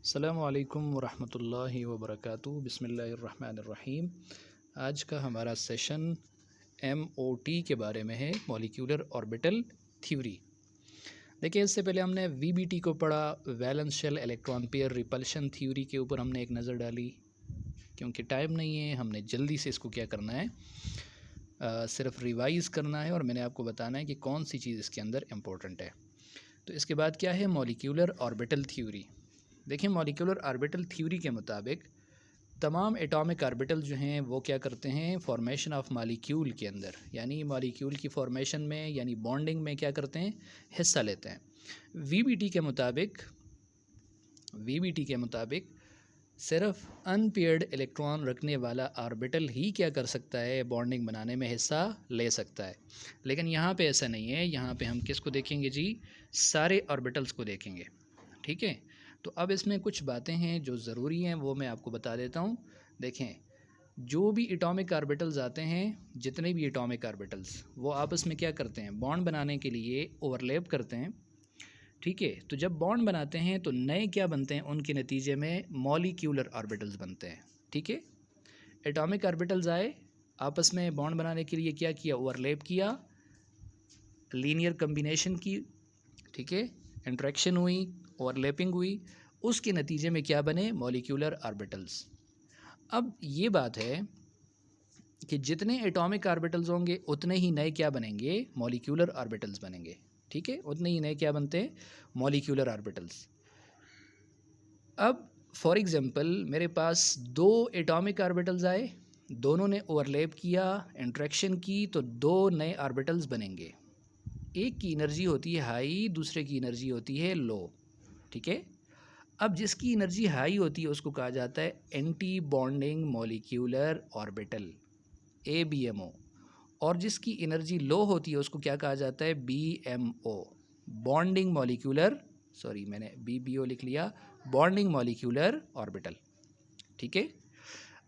अस्सलामु अलैकुम वरहमतुल्लाहि वबरकातुहू। बिस्मिल्लाहिर्रहमानिर्रहीम। आज का हमारा सेशन MOT के बारे में है, मॉलिक्यूलर ऑर्बिटल थ्योरी। देखिए, इससे पहले हमने VBT को पढ़ा, valence shell electron pair repulsion theory के ऊपर हमने एक नज़र डाली। क्योंकि टाइम नहीं है, हमने जल्दी से इसको क्या करना है, सिर्फ रिवाइज़ करना है और मैंने आपको बताना है कि कौन सी चीज़ इसके अंदर इम्पोर्टेंट है। तो इसके बाद क्या है, मॉलिक्यूलर ऑर्बिटल थ्योरी। देखिए, मॉलिक्यूलर ऑर्बिटल थ्योरी के मुताबिक तमाम एटॉमिक ऑर्बिटल जो हैं वो क्या करते हैं, फॉर्मेशन ऑफ मॉलिक्यूल के अंदर, यानी मॉलिक्यूल की फॉर्मेशन में यानी बॉन्डिंग में क्या करते हैं, हिस्सा लेते हैं। वीबीटी के मुताबिक सिर्फ अनपेयर्ड इलेक्ट्रॉन रखने वाला ऑर्बिटल ही क्या कर सकता है, बॉन्डिंग बनाने में हिस्सा ले सकता है। लेकिन यहाँ पे ऐसा नहीं है, यहाँ पे हम किसको देखेंगे जी, सारे ऑर्बिटल्स को देखेंगे। ठीक है, तो अब इसमें कुछ बातें हैं जो ज़रूरी हैं, वो मैं आपको बता देता हूँ। देखें, जो भी एटॉमिक ऑर्बिटल्स आते हैं, जितने भी एटॉमिक ऑर्बिटल्स, वो आपस में क्या करते हैं, बॉन्ड बनाने के लिए ओवरलैप करते हैं। ठीक है, तो जब बॉन्ड बनाते हैं तो नए क्या बनते हैं, उनके नतीजे में मॉलिक्यूलर ऑर्बिटल्स बनते हैं। ठीक है, एटॉमिक ऑर्बिटल्स आए, आपस में बॉन्ड बनाने के लिए क्या किया, ओवरलैप किया, लीनियर कम्बिनेशन की, ठीक है, इंट्रैक्शन हुई, ओवरलैपिंग हुई, उसके नतीजे में क्या बने, मॉलिक्यूलर ऑर्बिटल्स। अब ये बात है कि जितने एटॉमिक ऑर्बिटल्स होंगे उतने ही नए क्या बनेंगे, मॉलिक्यूलर ऑर्बिटल्स बनेंगे। ठीक है, उतने ही नए क्या बनते हैं, मॉलिक्यूलर ऑर्बिटल्स। अब फॉर एग्जांपल मेरे पास दो एटॉमिक ऑर्बिटल्स आए, दोनों ने ओवरलैप किया, इंट्रैक्शन की, तो दो नए ऑर्बिटल्स बनेंगे। एक की एनर्जी होती है हाई, दूसरे की एनर्जी होती है लो। ठीक है, अब जिसकी एनर्जी हाई होती है उसको कहा जाता है anti bonding molecular orbital, ABMO, और जिसकी एनर्जी लो होती है उसको क्या कहा जाता है, BMO, बॉन्डिंग मॉलिक्यूलर, सॉरी मैंने BBO लिख लिया, बॉन्डिंग मॉलिक्यूलर ऑर्बिटल। ठीक है,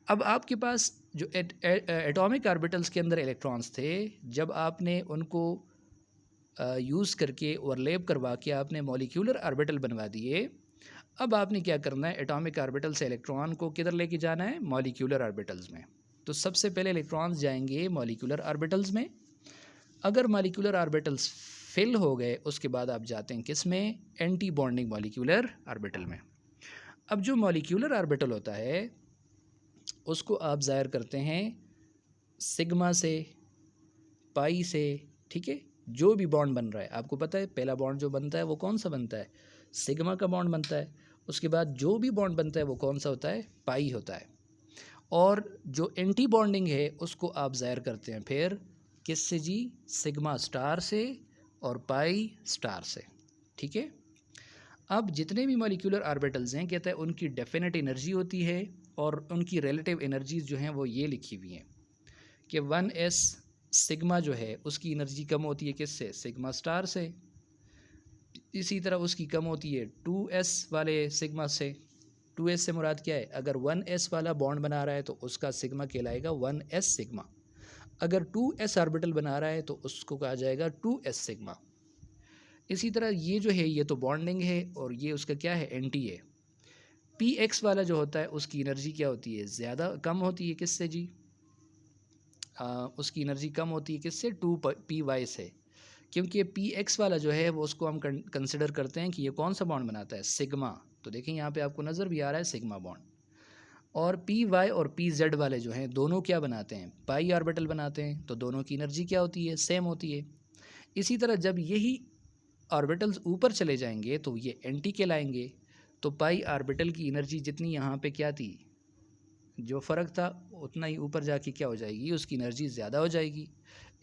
अब आपके पास जो एटॉमिक ऑर्बिटल्स के अंदर इलेक्ट्रॉन्स थे, जब आपने उनको यूज़ करके ओवरलैप करवा के आपने मॉलिक्यूलर ऑर्बिटल बनवा दिए। अब आपने क्या करना है, एटॉमिक ऑर्बिटल से इलेक्ट्रॉन को किधर लेके जाना है, मॉलिक्यूलर ऑर्बिटल्स में। तो सबसे पहले इलेक्ट्रॉन्स जाएंगे मॉलिक्यूलर ऑर्बिटल्स में। अगर मॉलिक्यूलर ऑर्बिटल्स फिल हो गए, उसके बाद आप जाते हैं किस में, एंटी बॉन्डिंग मॉलिक्यूलर ऑर्बिटल में। अब जो मॉलिक्यूलर ऑर्बिटल होता है उसको आप ज़ाहिर करते हैं सिग्मा से, पाई से। ठीक है, जो भी बॉन्ड बन रहा है, आपको पता है पहला बॉन्ड जो बनता है वो कौन सा बनता है, सिग्मा का बॉन्ड बनता है। उसके बाद जो भी बॉन्ड बनता है वो कौन सा होता है, पाई होता है। और जो एंटी बॉन्डिंग है उसको आप ज़ाहिर करते हैं फिर किससे जी, सिग्मा स्टार से और पाई स्टार से। ठीक है, अब जितने भी मॉलिक्यूलर ऑर्बिटल्स हैं, कहता है उनकी डेफिनेट एनर्जी होती है और उनकी रिलेटिव एनर्जीज जो हैं वो ये लिखी हुई हैं कि 1s सिग्मा जो है उसकी एनर्जी कम होती है किससे, सिग्मा स्टार से। इसी तरह उसकी कम होती है 2s वाले सिग्मा से। 2s से मुराद क्या है, अगर 1s वाला बॉन्ड बना रहा है तो उसका सिग्मा कहलाएगा 1s सिग्मा। अगर 2s ऑर्बिटल बना रहा है तो उसको कहा जाएगा 2s सिग्मा। इसी तरह ये जो है ये तो बॉन्डिंग है और ये उसका क्या है, एंटी है। px वाला जो होता है उसकी एनर्जी क्या होती है, ज़्यादा कम होती है किससे जी, उसकी एनर्जी कम होती है किससे, 2py से। क्योंकि px वाला जो है वो उसको हम कंसिडर करते हैं कि ये कौन सा बॉन्ड बनाता है, सिग्मा। तो देखें यहाँ पे आपको नज़र भी आ रहा है सिग्मा बॉन्ड। और py और pz वाले जो हैं दोनों क्या बनाते हैं, पाई ऑर्बिटल बनाते हैं। तो दोनों की एनर्जी क्या होती है, सेम होती है। इसी तरह जब यही ऑर्बिटल्स ऊपर चले जाएंगे तो ये एंटी कहलाएंगे। तो पाई ऑर्बिटल की एनर्जी जितनी यहाँ पे क्या थी, जो फ़र्क था, उतना ही ऊपर जाके क्या हो जाएगी, उसकी एनर्जी ज़्यादा हो जाएगी।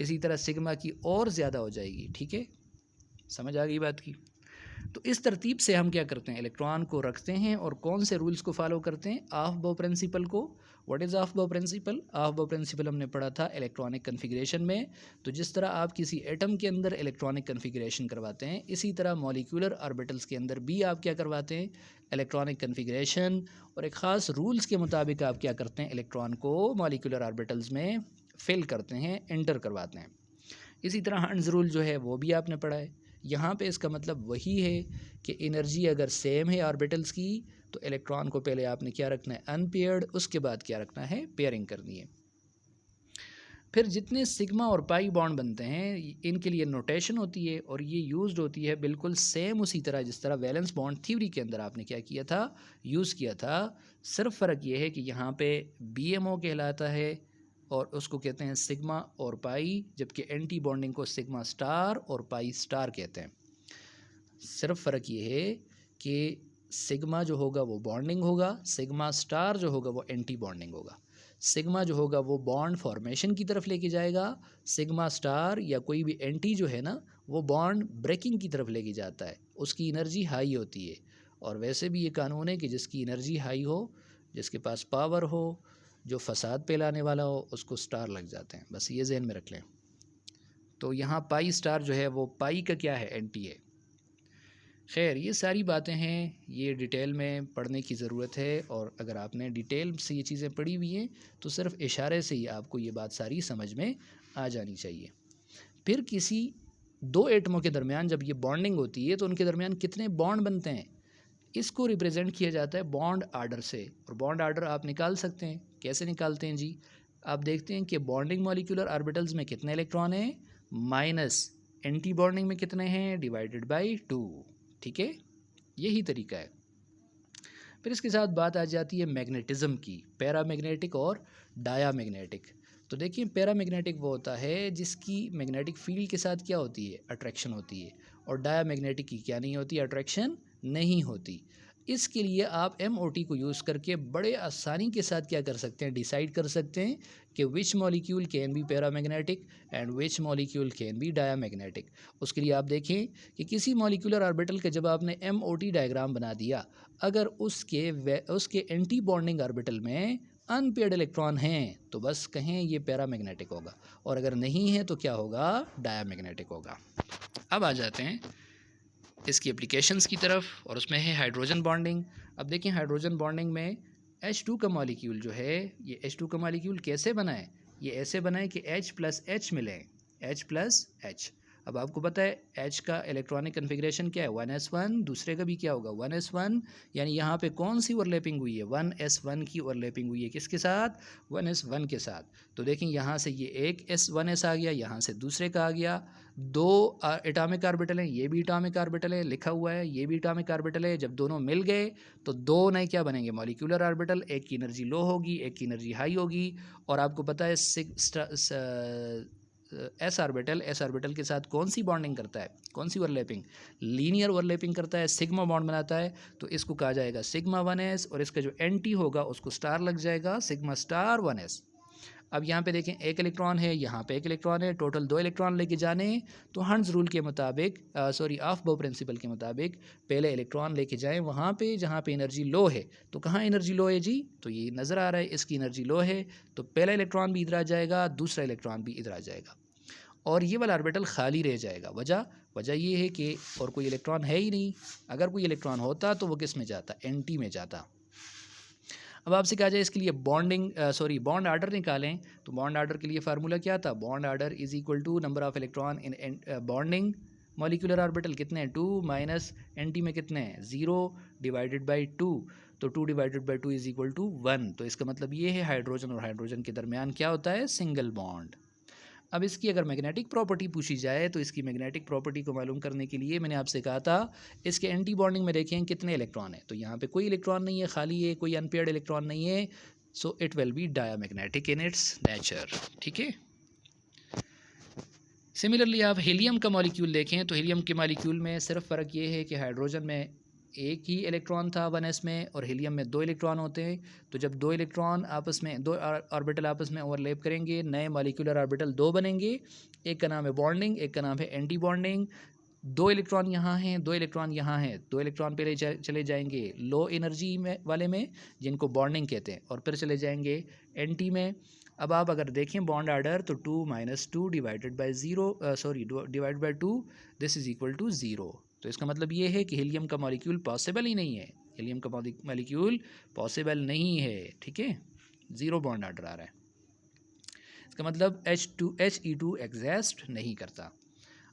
इसी तरह सिग्मा की और ज़्यादा हो जाएगी। ठीक है, समझ आ गई बात की। तो इस तरतीब से हम क्या करते हैं, इलेक्ट्रॉन को रखते हैं और कौन से रूल्स को फॉलो करते हैं, ऑफ बो प्रिंसिपल को। व्हाट इज़ ऑफ बो प्रिंसिपल, ऑफ बो प्रिंसिपल हमने पढ़ा था इलेक्ट्रॉनिक कन्फिग्रेशन में। तो जिस तरह आप किसी एटम के अंदर इलेक्ट्रॉनिक कन्फिग्रेशन करवाते हैं, इसी तरह मॉलिक्यूलर ऑर्बिटल्स के अंदर भी आप क्या करवाते हैं, इलेक्ट्रॉनिक कन्फिग्रेशन। और एक ख़ास रूल्स के मुताबिक आप क्या करते हैं, इलेक्ट्रॉन को मॉलिक्यूलर ऑर्बिटल्स में फिल करते हैं, एंटर करवाते हैं। इसी तरह हंड्स रूल जो है वो भी आपने पढ़ा है। यहाँ पे इसका मतलब वही है कि एनर्जी अगर सेम है ऑर्बिटल्स की तो इलेक्ट्रॉन को पहले आपने क्या रखना है, अनपेयर्ड, उसके बाद क्या रखना है, पेयरिंग करनी है। फिर जितने सिग्मा और पाई बॉन्ड बनते हैं इनके लिए नोटेशन होती है और ये यूज्ड होती है बिल्कुल सेम उसी तरह जिस तरह वैलेंस बॉन्ड थ्योरी के अंदर आपने क्या किया था, यूज़ किया था। सिर्फ फ़र्क ये है कि यहाँ पे BMO कहलाता है और उसको कहते हैं सिग्मा और पाई, जबकि एंटी बॉन्डिंग को सिग्मा स्टार और पाई स्टार कहते हैं। सिर्फ फ़र्क ये है कि सिग्मा जो होगा वो बॉन्डिंग होगा, सिग्मा स्टार जो होगा वो एंटी बॉन्डिंग होगा। सिग्मा जो होगा वो बॉन्ड फॉर्मेशन की तरफ लेके जाएगा, सिग्मा स्टार या कोई भी एंटी जो है ना वो बॉन्ड ब्रेकिंग की तरफ लेके जाता है, उसकी एनर्जी हाई होती है। और वैसे भी ये कानून है कि जिसकी एनर्जी हाई हो, जिसके पास पावर हो, जो फसाद फैलाने वाला हो, उसको स्टार लग जाते हैं। बस ये जहन में रख लें। तो यहाँ पाई स्टार जो है वो पाई का क्या है, एंटी है। खैर ये सारी बातें हैं, ये डिटेल में पढ़ने की ज़रूरत है और अगर आपने डिटेल से ये चीज़ें पढ़ी हुई हैं तो सिर्फ इशारे से ही आपको ये बात सारी समझ में आ जानी चाहिए। फिर किसी दो एटमों के दरमियान जब ये बॉन्डिंग होती है तो उनके दरमियान कितने बॉन्ड बनते हैं, इसको रिप्रेजेंट किया जाता है बॉन्ड आर्डर से। और बॉन्ड आर्डर आप निकाल सकते हैं, कैसे निकालते हैं जी, आप देखते हैं कि बॉन्डिंग मॉलिक्यूलर ऑर्बिटल्स में कितने इलेक्ट्रॉन हैं, माइनस एंटी बॉन्डिंग में कितने हैं, डिवाइडेड बाई 2। ठीक है, यही तरीका है। फिर इसके साथ बात आ जाती है मैग्नेटिज्म की, पैरामैग्नेटिक और डायामैग्नेटिक। तो देखिए पैरामैग्नेटिक वो होता है जिसकी मैग्नेटिक फील्ड के साथ क्या होती है, अट्रैक्शन होती है, और डायामैग्नेटिक की क्या नहीं होती, अट्रैक्शन नहीं होती। इसके लिए आप MOT को यूज़ करके बड़े आसानी के साथ क्या कर सकते हैं, डिसाइड कर सकते हैं कि which molecule can be paramagnetic and which molecule can be diamagnetic. उसके लिए आप देखें कि किसी मॉलिक्यूलर ऑर्बिटल के जब आपने MOT डायग्राम बना दिया, अगर उसके एंटी बॉन्डिंग ऑर्बिटल में अनपेयर्ड इलेक्ट्रॉन हैं तो बस कहें ये पैरामैग्नेटिक होगा, और अगर नहीं है तो क्या होगा, डायामैग्नेटिक होगा। अब आ जाते हैं इसकी एप्लीकेशंस की तरफ, और उसमें है हाइड्रोजन बॉन्डिंग। अब देखिए हाइड्रोजन बॉन्डिंग में H2 का मॉलिक्यूल जो है, ये H2 का मॉलिक्यूल कैसे बना है, ये ऐसे बना है कि H+H मिले, H+H। अब आपको पता है H का इलेक्ट्रॉनिक कन्फिग्रेशन क्या है, 1s1, दूसरे का भी क्या होगा 1s1, यानी यहाँ पे कौन सी ओवरलैपिंग हुई है, 1s1 की ओवरलैपिंग हुई है, किसके साथ, 1s1 के साथ। तो देखें यहाँ से ये एक S1s आ गया, यहाँ से दूसरे का आ गया, दो एटॉमिक ऑर्बिटल हैं, ये भी एटॉमिक ऑर्बिटल है, लिखा हुआ है ये भी एटॉमिक ऑर्बिटल है। जब दोनों मिल गए तो दो नए क्या बनेंगे, मॉलिक्यूलर ऑर्बिटल, एक की एनर्जी लो होगी, एक की एनर्जी हाई होगी। और आपको पता है एस ऑर्बिटल के साथ कौन सी बॉन्डिंग करता है, कौन सी ओवरलैपिंग, लीनियर ओवरलैपिंग करता है, सिग्मा बॉन्ड बनाता है, तो इसको कहा जाएगा सिग्मा 1s, और इसका जो एंटी होगा उसको स्टार लग जाएगा, सिग्मा स्टार 1s। अब यहाँ पे देखें एक इलेक्ट्रॉन है, यहाँ पे एक इलेक्ट्रॉन है, टोटल 2 इलेक्ट्रॉन लेके जाने हैं। तो हंड्स रूल के मुताबिक, ऑफ बो प्रिंसिपल के मुताबिक, पहले इलेक्ट्रॉन लेके जाएं वहाँ पे जहाँ पे एनर्जी लो है। तो कहाँ एनर्जी लो है जी, तो ये नज़र आ रहा है इसकी एनर्जी लो है, तो पहला इलेक्ट्रॉन भी इधर आ जाएगा, दूसरा इलेक्ट्रॉन भी इधर आ जाएगा, और ये वाला ऑर्बिटल खाली रह जाएगा। वजह ये है कि और कोई इलेक्ट्रॉन है ही नहीं। अगर कोई इलेक्ट्रॉन होता तो वो किस में जाता, एंटी में जाता। अब आपसे कहा जाए इसके लिए बॉन्ड आर्डर निकालें, तो बॉन्ड आर्डर के लिए फार्मूला क्या था, bond order is equal to number of electron in bonding molecular orbital कितने हैं, 2 माइनस एंटी में कितने हैं, 0 डिवाइडेड बाई 2। तो 2 divided by 2 is equal to 1। तो इसका मतलब ये है हाइड्रोजन और हाइड्रोजन के दरमियान क्या होता है, सिंगल बॉन्ड। अब इसकी अगर मैग्नेटिक प्रॉपर्टी पूछी जाए तो इसकी मैग्नेटिक प्रॉपर्टी को मालूम करने के लिए मैंने आपसे कहा था इसके एंटी बॉन्डिंग में देखें कितने इलेक्ट्रॉन है, तो यहाँ पे कोई इलेक्ट्रॉन नहीं है, खाली है, कोई अनपेयर्ड इलेक्ट्रॉन नहीं है, so it will be diamagnetic in its nature. ठीक है, सिमिलरली आप हीलियम का मॉलिक्यूल देखें तो हीलियम के मॉलिक्यूल में सिर्फ फ़र्क ये है कि हाइड्रोजन में एक ही इलेक्ट्रॉन था 1s में, और हीलियम में 2 इलेक्ट्रॉन होते हैं। तो जब 2 इलेक्ट्रॉन आपस में, 2 ऑर्बिटल आपस में ओवरलैप करेंगे, नए मॉलिक्यूलर ऑर्बिटल 2 बनेंगे। एक का नाम है बॉन्डिंग, एक का नाम है एंटी बॉन्डिंग। 2 इलेक्ट्रॉन यहाँ हैं, 2 इलेक्ट्रॉन यहाँ हैं, 2 इलेक्ट्रॉन पहले चले जाएंगे लो एनर्जी में वाले में जिनको बॉन्डिंग कहते हैं, और फिर चले जाएंगे एंटी में। अब आप अगर देखें बॉन्ड आर्डर तो 2 minus 2 divided by 0, divide by 2, this is equal to 0। तो इसका मतलब ये है कि हीलियम का मॉलिक्यूल पॉसिबल ही नहीं है, हीलियम का मॉलिक्यूल पॉसिबल नहीं है। ठीक है, 0 बॉन्ड आर्डर आ रहा है, इसका मतलब He2 एग्जिस्ट नहीं करता।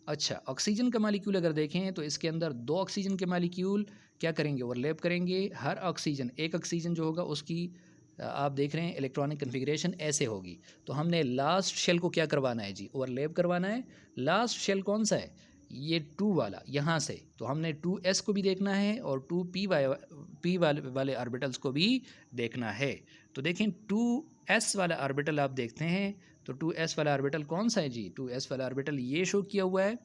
अच्छा, ऑक्सीजन का मॉलिक्यूल अगर देखें तो इसके अंदर 2 ऑक्सीजन के मॉलिक्यूल क्या करेंगे, ओवरलैप करेंगे। हर ऑक्सीजन, एक ऑक्सीजन जो होगा उसकी आप देख रहे हैं इलेक्ट्रॉनिक कन्फिग्रेशन ऐसे होगी। तो हमने लास्ट शेल को क्या करवाना है जी, ओवरलैप करवाना है। लास्ट शेल कौन सा है, ये 2 वाला यहाँ से। तो हमने 2s को भी देखना है और 2p वाले ऑर्बिटल्स को भी देखना है। तो देखें 2s वाला ऑर्बिटल आप देखते हैं, तो 2s वाला ऑर्बिटल कौन सा है जी, 2s वाला ऑर्बिटल ये शो किया हुआ है,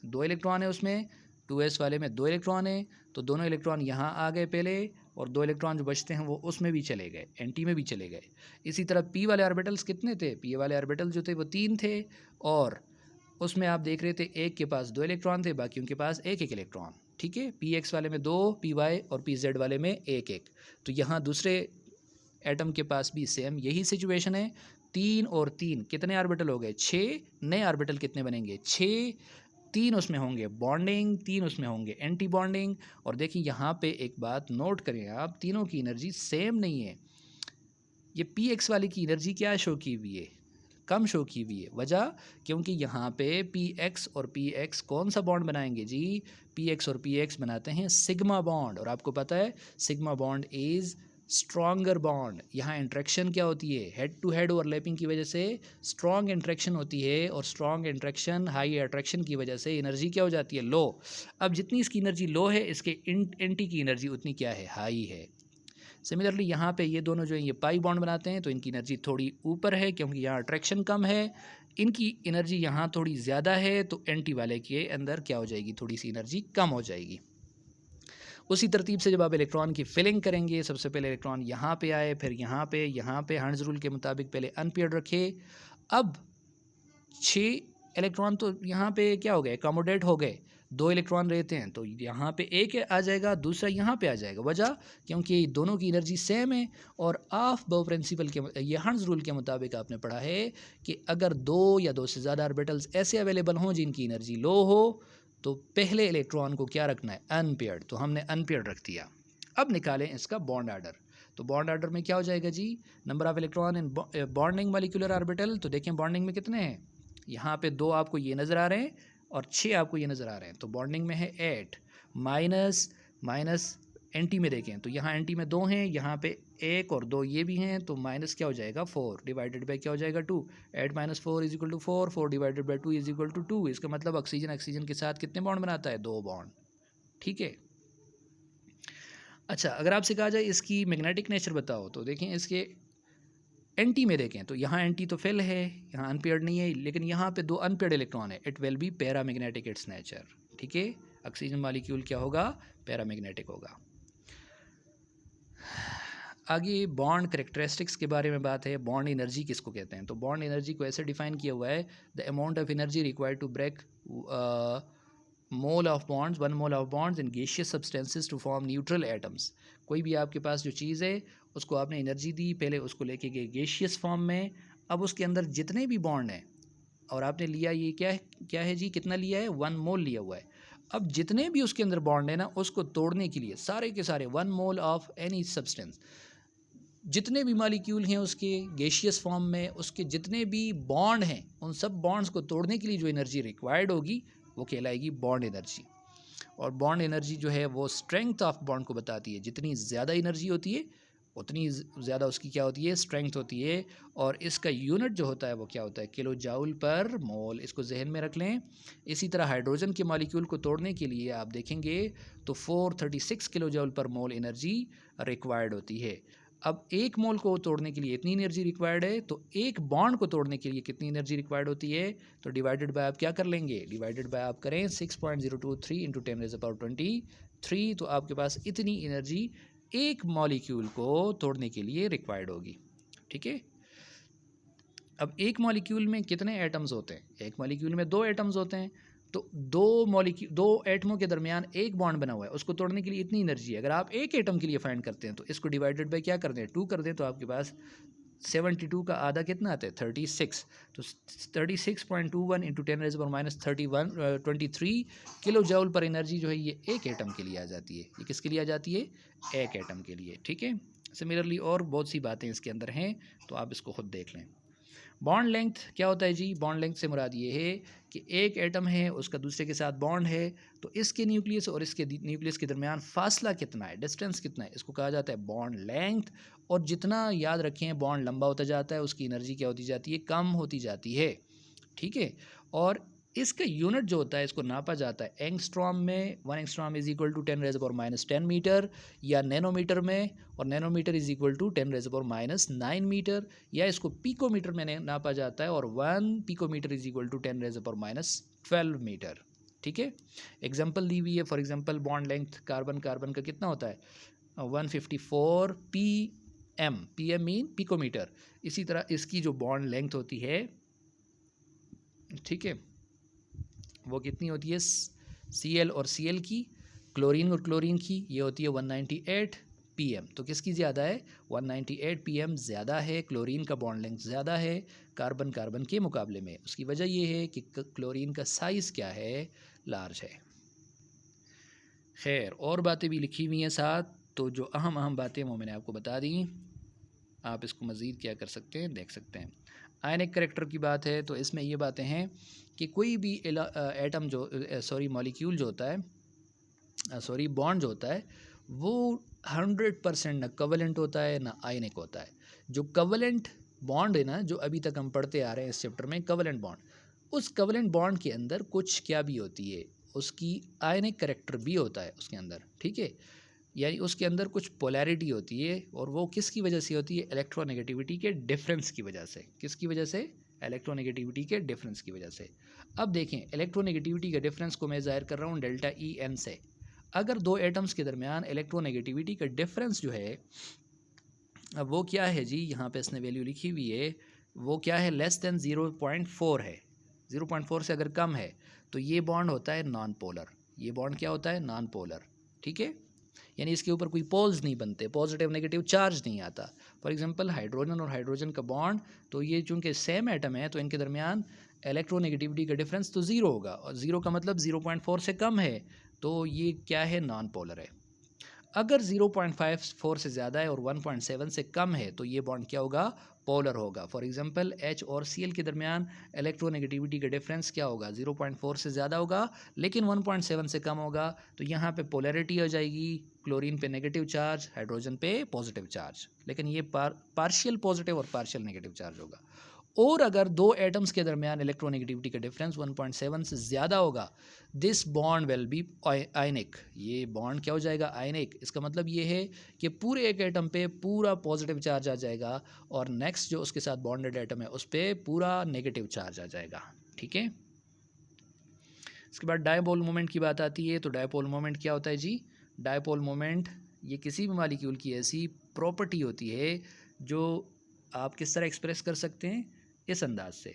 2 इलेक्ट्रॉन है उसमें, 2s वाले में 2 इलेक्ट्रॉन है। तो दोनों इलेक्ट्रॉन यहाँ आ गए पहले, और 2 इलेक्ट्रॉन जो बचते हैं वो उसमें भी चले गए, एंटी में भी चले गए। इसी तरह p वाले ऑर्बिटल्स कितने थे, p वाले ऑर्बिटल जो थे वो 3 थे, और उसमें आप देख रहे थे एक के पास 2 इलेक्ट्रॉन थे, बाकी उनके पास एक एक इलेक्ट्रॉन। ठीक है, px वाले में 2, py और pz वाले में एक एक। तो यहाँ दूसरे एटम के पास भी सेम यही सिचुएशन है। 3 और 3 कितने ऑर्बिटल हो गए, 6 नए ऑर्बिटल कितने बनेंगे, 6। 3 उसमें होंगे बॉन्डिंग, 3 उसमें होंगे एंटी बॉन्डिंग। और देखिए यहाँ पे एक बात नोट करें आप, तीनों की एनर्जी सेम नहीं है। ये पी एक्स वाली की एनर्जी क्या शो की हुई है, कम शो की हुई है। वजह, क्योंकि यहाँ पे पी एक्स और पी एक्स कौन सा बॉन्ड बनाएंगे जी, पी एक्स और पी एक्स बनाते हैं सिग्मा बॉन्ड। और आपको पता है sigma bond is stronger bond. यहाँ इंट्रैक्शन क्या होती है, हेड टू हेड ओवरलैपिंग की वजह से स्ट्रॉन्ग इंट्रैक्शन होती है, और स्ट्रॉन्ग इंट्रैक्शन हाई अट्रैक्शन की वजह से एनर्जी क्या हो जाती है, लो। अब जितनी इसकी एनर्जी लो है, इसके एंटी की एनर्जी उतनी क्या है, हाई है। सिमिलरली यहाँ पे ये दोनों जो हैं ये पाई बॉन्ड बनाते हैं, तो इनकी एनर्जी थोड़ी ऊपर है क्योंकि यहाँ अट्रैक्शन कम है। इनकी एनर्जी यहाँ थोड़ी ज़्यादा है, तो एंटी वाले के अंदर क्या हो जाएगी, थोड़ी सी एनर्जी कम हो जाएगी। उसी तरतीब से जब आप इलेक्ट्रॉन की फिलिंग करेंगे, सबसे पहले इलेक्ट्रॉन यहाँ पे आए, फिर यहाँ पे हर्ट्ज़ रूल के मुताबिक पहले अनपेयर्ड रखे। अब 6 इलेक्ट्रॉन तो यहाँ पे क्या हो गए, अकोमोडेट हो गए। 2 इलेक्ट्रॉन रहते हैं तो यहाँ पे एक आ जाएगा, दूसरा यहाँ पे आ जाएगा। वजह, क्योंकि दोनों की एनर्जी सेम है। और ऑफ बो प्रिंसिपल के, ये हर्ट्ज़ रूल के मुताबिक आपने पढ़ा है कि अगर 2 या 2 से ज़्यादा ऑर्बिटल्स ऐसे अवेलेबल हों जिनकी एनर्जी लो हो, तो पहले इलेक्ट्रॉन को क्या रखना है, अनपेयर्ड। तो हमने अनपेयर्ड रख दिया। अब निकालें इसका बॉन्ड आर्डर। तो बॉन्ड आर्डर में क्या हो जाएगा जी, number of electron in bonding molecular orbital. तो देखें बॉन्डिंग में कितने हैं, यहाँ पे 2 आपको ये नज़र आ रहे हैं और 6 आपको ये नज़र आ रहे हैं। तो बॉन्डिंग में है 8, माइनस माइनस एंटी में देखें तो यहाँ एंटी में 2 हैं, यहाँ पे 1 और 2 ये भी हैं, तो माइनस क्या हो जाएगा 4 डिवाइडेड बाई क्या हो जाएगा 2। 8 minus 4 is equal to 4, 4 divided by 2 is equal to 2। इसका मतलब ऑक्सीजन ऑक्सीजन के साथ कितने बॉन्ड बनाता है, 2 बॉन्ड। ठीक है। अच्छा, अगर आपसे कहा जाए इसकी मैग्नेटिक नेचर बताओ, तो देखें इसके एंटी में देखें तो यहाँ एंटी तो फेल है, यहाँ अनपेयर्ड नहीं है, लेकिन यहाँ पे 2 अनपेयर्ड इलेक्ट्रॉन है, it will be paramagnetic it's nature. ठीक है, ऑक्सीजन मॉलिक्यूल क्या होगा, पैरामैग्नेटिक होगा। आगे बॉन्ड करेक्टरिस्टिक्स के बारे में बात है। बॉन्ड एनर्जी किसको कहते हैं, तो बॉन्ड एनर्जी को ऐसे डिफाइन किया हुआ है, the amount of energy required to break mole of bonds, 1 mole of bonds in gaseous substances to form neutral atoms. कोई भी आपके पास जो चीज़ है उसको आपने एनर्जी दी, पहले उसको लेके गए गैसियस फॉर्म में, अब उसके अंदर जितने भी बॉन्ड हैं और आपने लिया ये क्या है जी, कितना लिया है, 1 मोल लिया हुआ है। अब जितने भी उसके अंदर बॉन्ड है ना, उसको तोड़ने के लिए सारे के सारे 1 मोल ऑफ एनी सब्सटेंस, जितने भी मॉलिक्यूल हैं उसके गैसियस फॉर्म में, उसके जितने भी बॉन्ड हैं, उन सब बॉन्ड्स को तोड़ने के लिए जो एनर्जी रिक्वायर्ड होगी वो कहलाएगी बॉन्ड एनर्जी। और बॉन्ड एनर्जी जो है वो स्ट्रेंथ ऑफ बॉन्ड को बताती है। जितनी ज़्यादा एनर्जी होती है उतनी ज़्यादा उसकी क्या होती है, स्ट्रेंथ होती है। और इसका यूनिट जो होता है वो क्या होता है, किलो जाउल पर मोल। इसको जहन में रख लें। इसी तरह हाइड्रोजन के मॉलिक्यूल को तोड़ने के लिए आप देखेंगे तो 436 किलो जाउल पर मोल एनर्जी रिक्वायर्ड होती है। अब एक मोल को तोड़ने के लिए इतनी एनर्जी रिक्वायर्ड है, तो एक बॉन्ड को तोड़ने के लिए कितनी एनर्जी रिक्वायर्ड होती है, तो डिवाइडेड बाय आप क्या कर लेंगे, डिवाइडेड बाय आप करें 6.023 इंटू 10⁻23। तो आपके पास इतनी एनर्जी एक मॉलिक्यूल को तोड़ने के लिए रिक्वायर्ड होगी। ठीक है। अब एक मॉलिक्यूल में कितने एटम्स होते हैं, एक मॉलिक्यूल में 2 एटम्स होते हैं। तो 2 एटमों के दरमियान एक बॉन्ड बना हुआ है, उसको तोड़ने के लिए इतनी एनर्जी है। अगर आप एक एटम के लिए फाइंड करते हैं तो इसको डिवाइडेड बाय क्या कर दें, 2 कर दें, तो आपके पास 72 का आधा कितना आता है, 36। तो 36.21 इंटू 10⁻³ किलो जाउल पर एनर्जी जो है ये एक एटम के लिए आ जाती है। ये किसके लिए आ जाती है, एक एटम के लिए। ठीक है। सिमिलरली और बहुत सी बातें इसके अंदर हैं, तो आप इसको खुद देख लें। बॉन्ड लेंथ क्या होता है जी? बॉन्ड लेंथ से मुराद ये है कि एक एटम है, उसका दूसरे के साथ बॉन्ड है, तो इसके न्यूक्लियस और इसके न्यूक्लियस के दरमियान फासला कितना है, डिस्टेंस कितना है, इसको कहा जाता है बॉन्ड लेंथ। और जितना याद रखें बॉन्ड लंबा होता जाता है, उसकी एनर्जी क्या होती जाती है? कम होती जाती है। ठीक है। और इसका यूनिट जो होता है, इसको नापा जाता है एंगस्ट्रॉम में। 1 angstrom is equal to 10⁻⁻10 metre, या नैनोमीटर में, और nanometre is equal to 10⁻⁹ metre, या इसको पिकोमीटर में नापा जाता है, और 1 picometre is equal to 10⁻12 metre. ठीक है। एग्जाम्पल दी हुई है, for example bond length carbon का कितना होता है? 154 PM, PM मीन पिकोमीटर। इसी तरह इसकी जो बॉन्ड लेंथ होती है, ठीक है, वो कितनी होती है? Cl और Cl की, क्लोरीन और क्लोरीन की, ये होती है 198 PM। तो किसकी ज़्यादा है? 198 PM ज़्यादा है, क्लोरीन का बॉन्ड लेंथ ज़्यादा है कार्बन के मुकाबले में। उसकी वजह ये है कि क्लोरीन का साइज़ क्या है? लार्ज है। खैर, और बातें भी लिखी हुई हैं साथ, तो जो अहम बातें वो मैंने आपको बता दी। आप इसको मज़ीद क्या कर सकते हैं, देख सकते हैं। आयनिक करैक्टर की बात है तो इसमें ये बातें हैं कि कोई भी एटम जो मॉलिक्यूल जो होता है, बॉन्ड जो होता है, वो 100% ना कवलेंट होता है ना आयनिक होता है। जो कवलेंट बॉन्ड है ना, जो अभी तक हम पढ़ते आ रहे हैं इस चैप्टर में, कवलेंट बॉन्ड, उस कवलेंट बॉन्ड के अंदर कुछ क्या भी होती है? उसकी आयनिक करैक्टर भी होता है उसके अंदर। ठीक है। यानी उसके अंदर कुछ पोलैरिटी होती है, और वो किसकी वजह से होती है? इलेक्ट्रोनेगेटिविटी के डिफरेंस की वजह से। किसकी वजह से? इलेक्ट्रोनेगेटिविटी के डिफरेंस की वजह से। अब देखें, इलेक्ट्रोनेगेटिविटी के डिफरेंस को मैं ज़ाहिर कर रहा हूँ डेल्टा EN से। अगर दो एटम्स के दरमियान इलेक्ट्रोनेगेटिविटी का डिफरेंस जो है, अब वो क्या है जी? यहाँ पे इसने वैल्यू लिखी हुई है, वो क्या है? लेस देन 0.4 है। 0.4 से अगर कम है तो ये बॉन्ड होता है नॉन पोलर। ये बॉन्ड क्या होता है? Non polar. ठीक है। यानी इसके ऊपर कोई पोल्स नहीं बनते, पॉजिटिव नेगेटिव चार्ज नहीं आता। फॉर एग्जांपल हाइड्रोजन और हाइड्रोजन का बॉन्ड, तो ये चूंकि सेम एटम है तो इनके दरमियान इलेक्ट्रोनेगेटिविटी का डिफरेंस तो ज़ीरो होगा, और ज़ीरो का मतलब 0.4 से कम है, तो ये क्या है? नॉन पोलर है। अगर 0.54 से ज़्यादा है और 1.7 से कम है तो ये बॉन्ड क्या होगा? पोलर होगा। फॉर एग्जांपल H और Cl के दरमियान इलेक्ट्रोनेगेटिविटी का डिफरेंस क्या होगा? 0.4 से ज़्यादा होगा, लेकिन 1.7 से कम होगा, तो यहाँ पे पोलैरिटी हो जाएगी। क्लोरीन पे नेगेटिव चार्ज, हाइड्रोजन पे पॉजिटिव चार्ज, लेकिन ये पार्शियल पॉजिटिव और पार्शियल नेगेटिव चार्ज होगा। और अगर दो एटम्स के दरमियान इलेक्ट्रोनेगेटिविटी का डिफरेंस 1.7 से ज़्यादा होगा, दिस बॉन्ड विल बी आयनिक। ये बॉन्ड क्या हो जाएगा? आयनिक। इसका मतलब ये है कि पूरे एक एटम पे पूरा पॉजिटिव चार्ज आ जाएगा, और नेक्स्ट जो उसके साथ बॉन्डेड एटम है उस पर पूरा नेगेटिव चार्ज आ जाएगा। ठीक है। इसके बाद डायपोल मोमेंट की बात आती है, तो डायपोल मोमेंट क्या होता है जी? डायपोल मोमेंट ये किसी भी मॉलिक्यूल की ऐसी प्रॉपर्टी होती है जो आप किस तरह एक्सप्रेस कर सकते हैं? इस अंदाज से।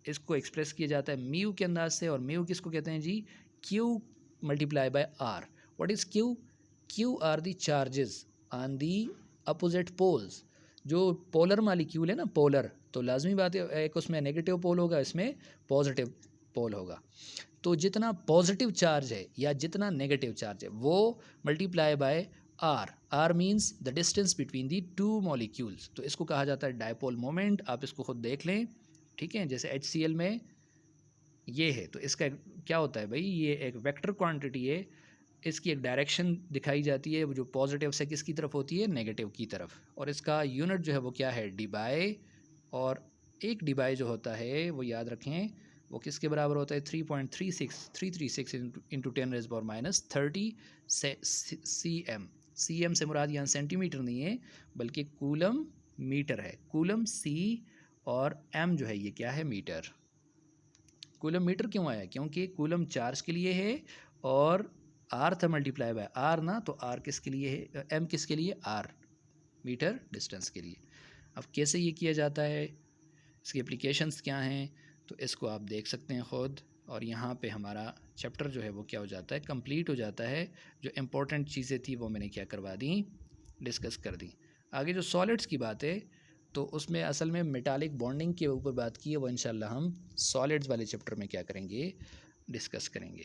इसको एक्सप्रेस किया जाता है म्यू के अंदाज से, और म्यू किसको कहते हैं जी? Q multiply by R. What is Q? Q are the charges on the opposite poles. जो पोलर मॉलिक्यूल है ना, पोलर, तो लाजमी बात है एक उसमें नेगेटिव पोल होगा, इसमें पॉजिटिव पोल होगा। तो जितना पॉजिटिव चार्ज है या जितना नेगेटिव चार्ज है वो multiply by R. R means the distance between the two molecules, तो इसको कहा जाता है डायपोल मोमेंट। आप इसको खुद देख लें। ठीक है। जैसे HCl में ये है, तो इसका क्या होता है भाई? ये एक वेक्टर क्वांटिटी है, इसकी एक डायरेक्शन दिखाई जाती है, वो जो पॉजिटिव से किसकी तरफ होती है? नेगेटिव की तरफ। और इसका यूनिट जो है वो क्या है? डिबाई। और एक डिबाई जो होता है वो याद रखें, वो किसके बराबर होता है? 3.336 इंटू 10⁻⁻30 cm। cm से मुराद यहाँ सेंटीमीटर नहीं है, बल्कि कूलम मीटर है। कूलम C और m जो है ये क्या है? मीटर। कूलम मीटर क्यों आया? क्योंकि कूलम चार्ज के लिए है, और आर था मल्टीप्लाई बाय आर ना, तो आर किसके लिए है? एम किसके लिए? आर, मीटर डिस्टेंस के लिए। अब कैसे ये किया जाता है, इसकी एप्लीकेशंस क्या हैं, तो इसको आप देख सकते हैं ख़ुद। और यहाँ पे हमारा चैप्टर जो है वो क्या हो जाता है? कंप्लीट हो जाता है। जो इम्पोर्टेंट चीज़ें थी वो मैंने क्या करवा दी? डिस्कस कर दी। आगे जो सॉलिड्स की बात है, तो उसमें असल में मेटालिक बॉन्डिंग के ऊपर बात की है, वो इंशाल्लाह हम सॉलिड्स वाले चैप्टर में क्या करेंगे? डिस्कस करेंगे।